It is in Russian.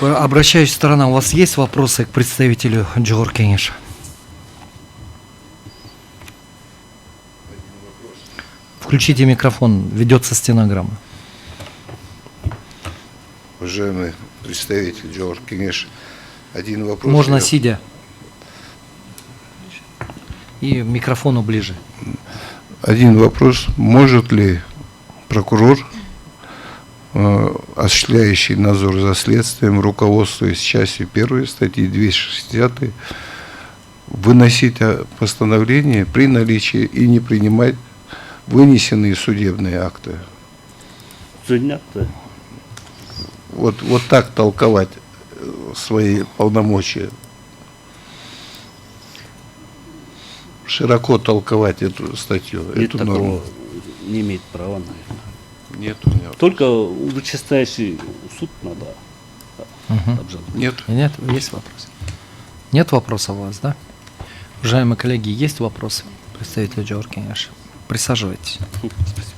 Обращаюсь к сторонам. У вас есть вопросы к представителю Джохор Кенеша? Включите микрофон, ведется стенограмма. Уважаемый представитель Джохор Кенеш, один вопрос. Можно сидя. И микрофону ближе. Один вопрос. Может ли прокурор, осуществляющий надзор за следствием, руководствуясь частью 1 статьи 260, выносить постановление при наличии и не принимать вынесенные судебные акты? Судня-то. Вот так толковать свои полномочия. Широко толковать эту статью, Нет эту такого, норму. не имеет права, наверное. Нету. Только вышестоящий суд надо обжаловать. Нет. Нет, есть вопросы? Нет вопросов у вас, да? Уважаемые коллеги, есть вопросы? Представитель Джохор Кенеша. Присаживайтесь. Спасибо.